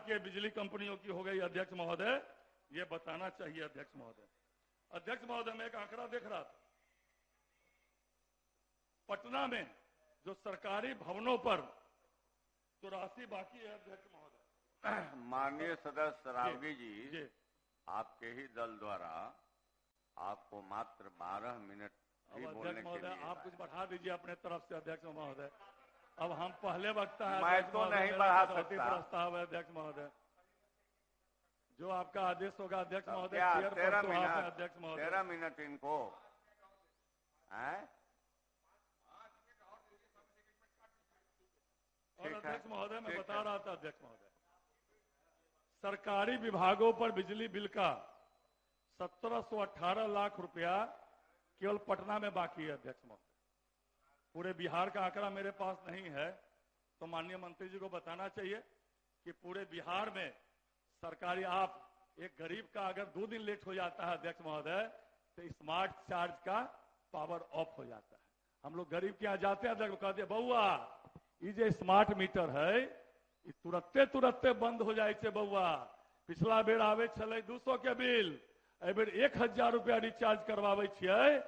के बिजली कंपनियों की हो गई अध्यक्ष महोदय, ये बताना चाहिए अध्यक्ष महोदय। अध्यक्ष महोदय, मैं एक आंकड़ा देख रहा था, पटना में जो सरकारी भवनों पर जो राशि बाकी है अध्यक्ष महोदय। माननीय सदस्य रावगी जी, आपके ही दल द्वारा आपको मात्र 12 मिनट ही बोलने के लिए। आप कुछ बढ़ा दीजिए अपने तरफ से अध्यक्ष महोदय। अब हम पहले वक्ता है, मैं तो नहीं बढ़ा सकता। प्रस्ताव है अध्यक्ष महोदय, जो आपका आदेश होगा अध्यक्ष महोदय। 13 मिनट अध्यक्ष महोदय, 13 मिनट इनको और अध्यक्ष महोदय मैं बता रहा था अध्यक्ष महोदय, सरकारी विभागों पर बिजली बिल का 1718 लाख रुपया केवल पटना में बाकी है अध्यक्ष महोदय। पूरे बिहार का आंकड़ा मेरे पास नहीं है, तो माननीय मंत्री जी को बताना चाहिए कि पूरे बिहार में सरकारी, आप एक गरीब का अगर 2 दिन लेट हो जाता है अध्यक्ष महोदय, तो स्मार्ट चार्ज का पावर ऑफ हो जाता है। हम लोग गरीब के यहाँ जाते हैं अध्यक्ष, कहते हैं बउआ ये जो स्मार्ट मीटर है तुरत्ते तुरत्ते बंद हो जाए छे बउआ। पिछला बेर आवे छले 200 के बिल, ए बेर 1000 रुपया रिचार्ज करवावे छियै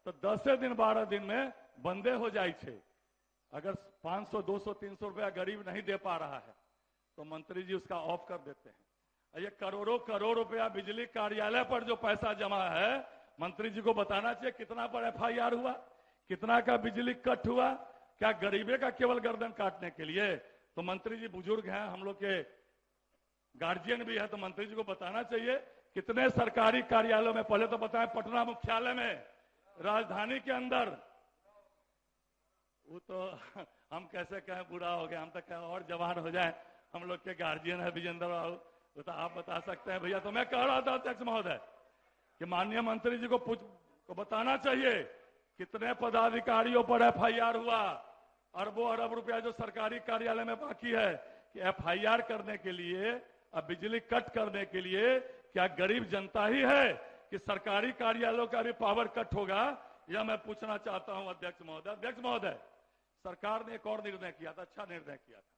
तो 10 दिन 12 दिन में बंदे हो जाए छे। अगर 500 200 300 रुपया गरीब नहीं दे पा रहा है तो मंत्री जी उसका ऑफ कर देते हैं। ये करोड़ों करोड़ रुपया बिजली कार्यालय पर जो पैसा जमा है, मंत्री जी को बताना चाहिए कितना पर FIR हुआ, कितना का बिजली कट हुआ। क्या गरीबे का केवल गर्दन काटने के लिए? तो मंत्री जी बुजुर्ग हैं, हम लोग के गार्जियन भी है, तो मंत्री जी को बताना चाहिए कितने सरकारी कार्यालयों में, पहले तो बताएं पटना मुख्यालय में, राजधानी के अंदर, वो तो हम कैसे कहें, बुरा हो गया, हम तो कहें और जवान हो जाए, हम लोग के गार्जियन है विजेंद्र बाबू, वो तो आप बता सकते हैं भैया। तो मैं कह रहा था अध्यक्ष महोदय कि माननीय मंत्री जी को बताना चाहिए कितने पदाधिकारियों पर FIR हुआ, अरबों अरब रुपया जो सरकारी कार्यालय में बाकी है, कि FIR करने के लिए, अब बिजली कट करने के लिए क्या गरीब जनता ही है कि सरकारी कार्यालयों का भी पावर कट होगा? यह मैं पूछना चाहता हूं अध्यक्ष महोदय। अध्यक्ष महोदय, सरकार ने एक और निर्णय किया था, अच्छा निर्णय किया था,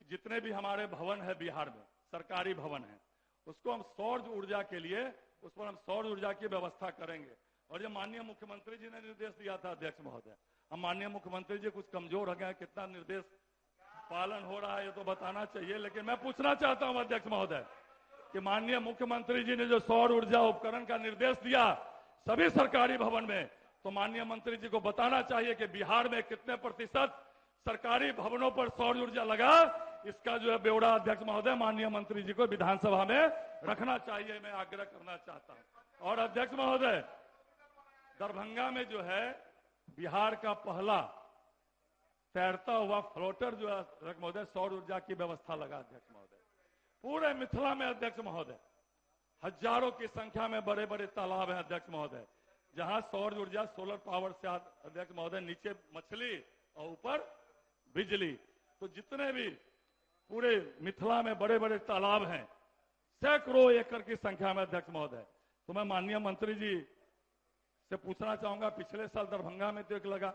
कि जितने भी हमारे भवन है बिहार में, सरकारी भवन है, उसको हम सौर ऊर्जा के लिए, उस पर हम सौर ऊर्जा की व्यवस्था करेंगे। और ये माननीय मुख्यमंत्री जी ने निर्देश दिया था अध्यक्ष महोदय। हम माननीय मुख्यमंत्री जी कुछ कमजोर हो गए, कितना निर्देश पालन हो रहा है ये तो बताना चाहिए। लेकिन मैं पूछना चाहता हूं अध्यक्ष महोदय कि माननीय मुख्यमंत्री जी ने जो सौर ऊर्जा उपकरण का निर्देश दिया सभी सरकारी भवन में, तो माननीय मंत्री जी को बताना चाहिए कि बिहार में कितने प्रतिशत सरकारी भवनों पर सौर ऊर्जा लगा, इसका जो है ब्यौरा अध्यक्ष महोदय माननीय मंत्री जी को विधानसभा में रखना चाहिए, मैं आग्रह करना चाहता हूं। और अध्यक्ष महोदय, दरभंगा में जो है बिहार का पहला तैरता हुआ फ्लोटर जो है अध्यक्ष महोदय, सौर ऊर्जा की व्यवस्था लगा अध्यक्ष महोदय। पूरे मिथिला में अध्यक्ष महोदय हजारों की संख्या में बड़े बड़े तालाब हैं अध्यक्ष महोदय, जहां सौर ऊर्जा सोलर पावर से अध्यक्ष महोदय, नीचे मछली और ऊपर बिजली। तो जितने भी पूरे मिथिला में बड़े बड़े तालाब हैं, सैकड़ों एकड़ की संख्या में अध्यक्ष महोदय, तो मैं माननीय मंत्री जी से पूछना चाहूंगा, पिछले साल दरभंगा में तो एक लगा,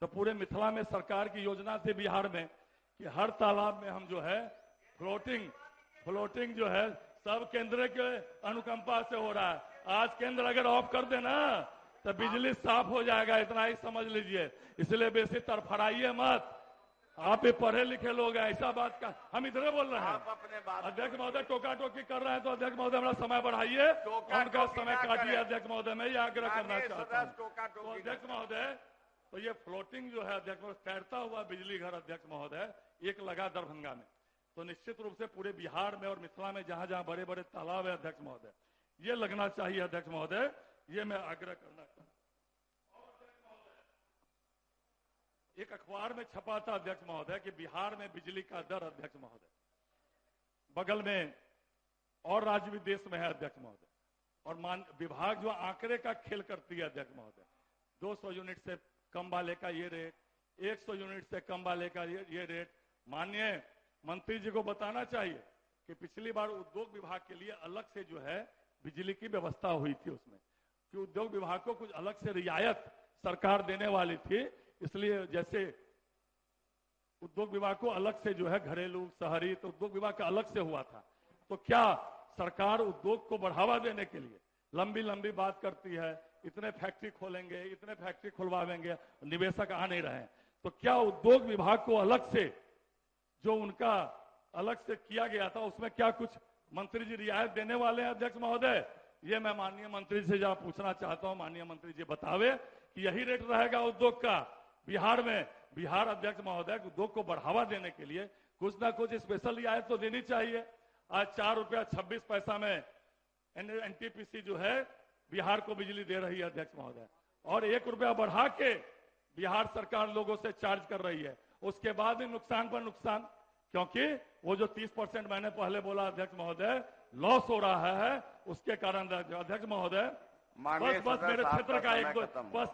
तो पूरे मिथिला में सरकार की योजना थी बिहार में कि हर तालाब में हम जो है फ्लोटिंग जो है सब केंद्र के अनुकंपा से हो रहा है। आज केंद्र अगर ऑफ कर देना तो बिजली साफ हो जाएगा, इतना ही समझ लीजिए। इसलिए बेसी तरफड़ाइए मत, आप भी पढ़े लिखे लोग हैं, ऐसा बात का हम इधर बोल रहे हैं। अध्यक्ष महोदय टोका टोकी कर रहे हैं, तो अध्यक्ष महोदय हमारा समय बढ़ाइए, उनका समय काटिए। अध्यक्ष महोदय मैं ये आग्रह करना चाहता हूँ अध्यक्ष महोदय, तो ये फ्लोटिंग जो है अध्यक्ष महोदय, तैरता हुआ बिजली घर अध्यक्ष महोदय एक लगा दरभंगा में, तो निश्चित रूप से पूरे बिहार में और मिथिला में जहां जहां बड़े बड़े तालाब है अध्यक्ष महोदय, ये लगना चाहिए अध्यक्ष महोदय, ये मैं आग्रह करना चाहता हूं। एक अखबार में छपा था अध्यक्ष महोदय कि बिहार में बिजली का दर अध्यक्ष महोदय, बगल में और राज्य भी देश में है अध्यक्ष महोदय, और विभाग जो आंकड़े का खेल करती है अध्यक्ष महोदय, 200 यूनिट से कम वाले का ये रेट, 100 यूनिट से कम वाले का ये रेट। माननीय मंत्री जी को बताना चाहिए कि पिछली बार उद्योग विभाग के लिए अलग से जो है बिजली की व्यवस्था हुई थी, उसमें कि उद्योग विभाग को कुछ अलग से रियायत सरकार देने वाली थी। इसलिए जैसे उद्योग विभाग को अलग से जो है घरेलू शहरी तो उद्योग विभाग का अलग से हुआ था। तो क्या सरकार उद्योग को बढ़ावा देने के लिए लंबी लंबी बात करती है, इतने फैक्ट्री खोलेंगे, इतने फैक्ट्री खुलवाएंगे, निवेशक आ नहीं रहे, तो क्या उद्योग विभाग को अलग से जो उनका अलग से किया गया था उसमें क्या कुछ मंत्री जी रियायत देने वाले हैं अध्यक्ष महोदय? ये मैं माननीय मंत्री से जब पूछना चाहता हूं, माननीय मंत्री जी बतावे कि यही रेट रहेगा उद्योग का बिहार में? बिहार अध्यक्ष महोदय उद्योग को बढ़ावा देने के लिए कुछ ना कुछ स्पेशल रियायत तो देनी चाहिए। आज 4 रुपया 26 पैसा में एनटीपीसी जो है बिहार को बिजली दे रही है अध्यक्ष महोदय, और 1 रुपया बढ़ा के बिहार सरकार लोगों से चार्ज कर रही है। उसके बाद भी नुकसान पर नुकसान, क्योंकि वो जो 30% मैंने पहले बोला अध्यक्ष महोदय लॉस हो रहा है, उसके कारण अध्यक्ष महोदय बस मेरे क्षेत्र का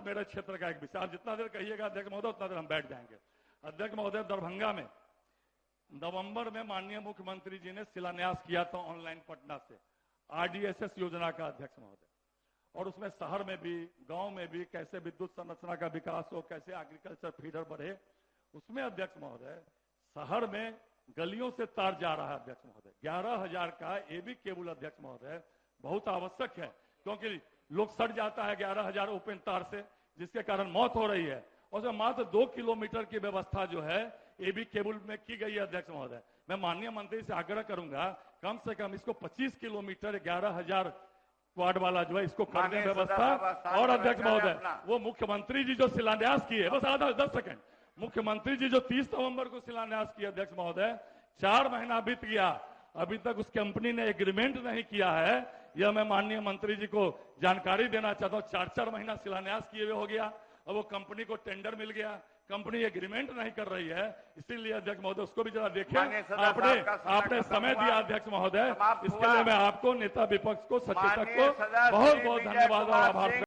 मेरे क्षेत्र का एक विषय, आप जितना देर कहिएगा अध्यक्ष महोदय उतना देर हम बैठ जाएंगे। अध्यक्ष महोदय, दरभंगा में नवंबर में माननीय मुख्यमंत्री जी ने शिलान्यास किया था ऑनलाइन पटना से आरडीएसएस योजना का अध्यक्ष महोदय, और उसमें शहर में भी गांव में भी कैसे विद्युत संरचना का विकास हो, कैसे एग्रीकल्चर फीडर बढ़े, उसमें अध्यक्ष महोदय शहर में गलियों से तार जा रहा है अध्यक्ष महोदय। 11,000 का एबी केबल अध्यक्ष महोदय बहुत आवश्यक है, क्योंकि लोग सड़ जाता है 11,000 ओपन तार से, जिसके कारण मौत हो रही है। और मात्र 2 किलोमीटर की व्यवस्था जो है एबी केबल में की गई है अध्यक्ष महोदय। मैं माननीय मंत्री से आग्रह करूंगा कम से कम इसको 25 किलोमीटर 11,000 वार्ड वाला जो है इसको करने व्यवस्था। और अध्यक्ष महोदय, वो मुख्यमंत्री जी जो शिलान्यास किए, बस आधा 10 सेकंड, मुख्यमंत्री जी जो 30 नवंबर को शिलान्यास किया अध्यक्ष महोदय, 4 महीना बीत गया, अभी तक उस कंपनी ने एग्रीमेंट नहीं किया है। यह मैं माननीय मंत्री जी को जानकारी देना चाहता हूं। 4-4 महीना शिलान्यास किए हुए हो गया, अब वो कंपनी को टेंडर मिल गया, कंपनी एग्रीमेंट नहीं कर रही है। इसीलिए अध्यक्ष महोदय उसको भी जरा देखें। आपने समय दिया अध्यक्ष महोदय, इसके लिए मैं आपको, नेता विपक्ष को, सचिव को बहुत बहुत धन्यवाद और आभार